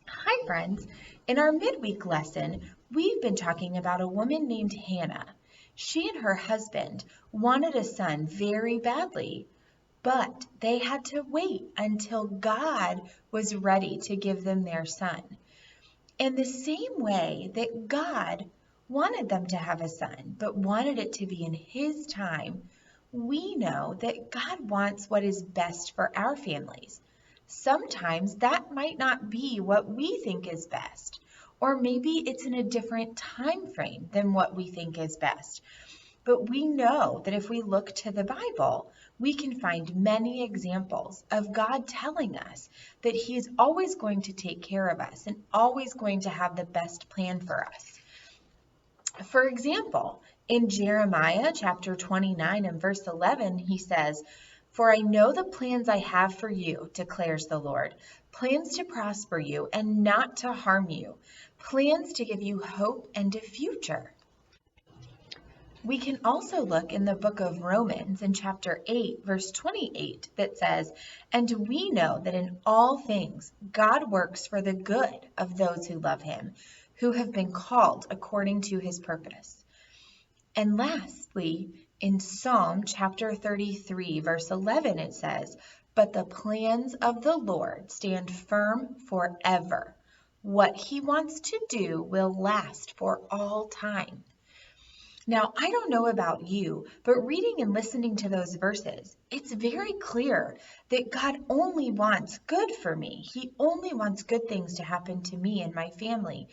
Hi, friends. In our midweek lesson, we've been talking about a woman named Hannah. She and her husband wanted a son very badly, but they had to wait until God was ready to give them their son. In the same way that God wanted them to have a son, but wanted it to be in His time, we know that God wants what is best for our families. Sometimes that might not be what we think is best, or maybe it's in a different time frame than what we think is best. But we know that if we look to the Bible, we can find many examples of God telling us that He is always going to take care of us and always going to have the best plan for us. For example, in Jeremiah chapter 29 and verse 11, he says, "For I know the plans I have for you, declares the Lord, plans to prosper you and not to harm you, plans to give you hope and a future." We can also look in the book of Romans in chapter 8, verse 28, that says, "And we know that in all things God works for the good of those who love Him, who have been called according to His purpose." And lastly, in Psalm chapter 33, verse 11, it says, "But the plans of the Lord stand firm forever. What He wants to do will last for all time." Now, I don't know about you, but reading and listening to those verses, it's very clear that God only wants good for me. He only wants good things to happen to me and my family.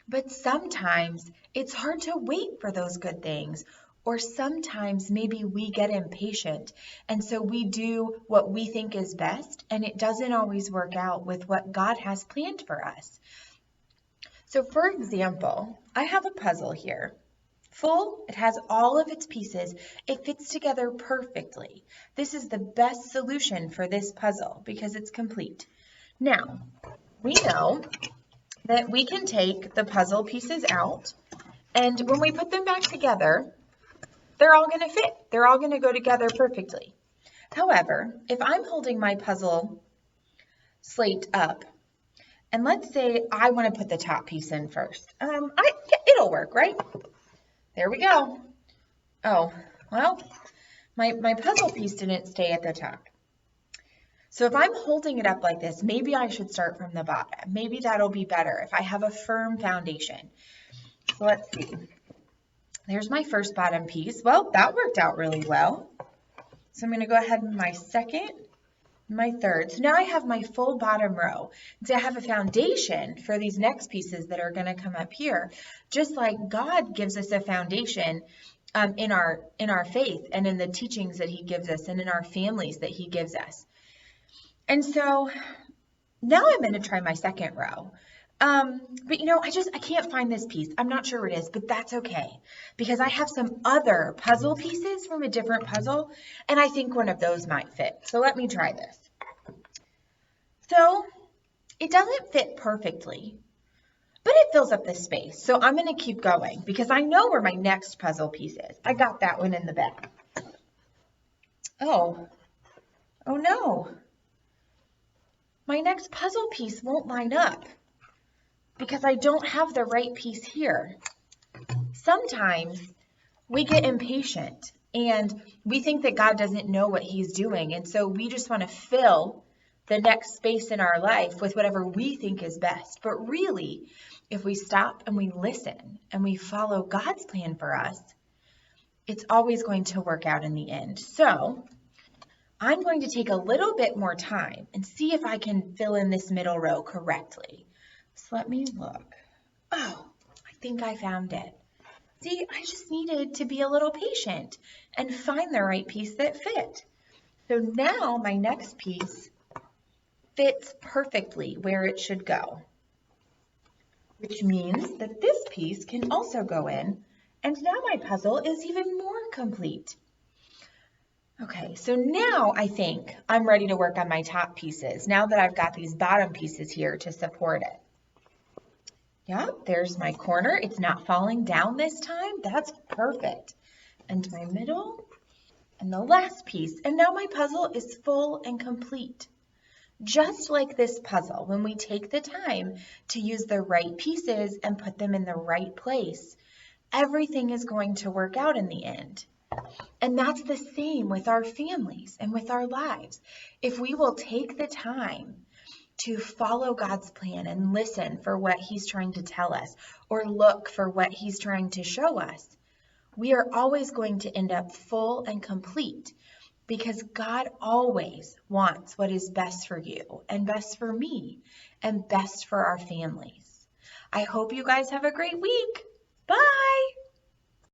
But sometimes it's hard to wait for those good things, or sometimes maybe we get impatient, and so we do what we think is best, and it doesn't always work out with what God has planned for us. So, for example, I have a puzzle here. Full, it has all of its pieces. It fits together perfectly. This is the best solution for this puzzle because it's complete. Now, we know that we can take the puzzle pieces out, and when we put them back together, they're all going to fit. They're all going to go together perfectly. However, if I'm holding my puzzle slate up, and let's say I want to put the top piece in first, it'll work, right? There we go. Oh, well, my puzzle piece didn't stay at the top. So if I'm holding it up like this, maybe I should start from the bottom. Maybe that'll be better if I have a firm foundation. So let's see. There's my first bottom piece. Well, that worked out really well. So I'm going to go ahead with my second, my third. So now I have my full bottom row. To have a foundation for these next pieces that are going to come up here, just like God gives us a foundation in our faith and in the teachings that He gives us and in our families that He gives us. And so now I'm going to try my second row. But I can't find this piece. I'm not sure where it is, but that's okay because I have some other puzzle pieces from a different puzzle, and I think one of those might fit. So let me try this. So it doesn't fit perfectly, but it fills up the space. So I'm going to keep going because I know where my next puzzle piece is. I got that one in the back. Oh no. My next puzzle piece won't line up because I don't have the right piece here. Sometimes we get impatient and we think that God doesn't know what He's doing. And so we just want to fill the next space in our life with whatever we think is best. But really, if we stop and we listen and we follow God's plan for us, it's always going to work out in the end. So I'm going to take a little bit more time and see if I can fill in this middle row correctly. So let me look. Oh, I think I found it. See, I just needed to be a little patient and find the right piece that fit. So now my next piece fits perfectly where it should go, which means that this piece can also go in, and now my puzzle is even more complete. Okay, so now I think I'm ready to work on my top pieces, now that I've got these bottom pieces here to support it. Yep, there's my corner. It's not falling down this time. That's perfect. And my middle and the last piece. And now my puzzle is full and complete. Just like this puzzle, when we take the time to use the right pieces and put them in the right place, everything is going to work out in the end. And that's the same with our families and with our lives. If we will take the time to follow God's plan and listen for what He's trying to tell us or look for what He's trying to show us, we are always going to end up full and complete, because God always wants what is best for you and best for me and best for our families. I hope you guys have a great week. Bye.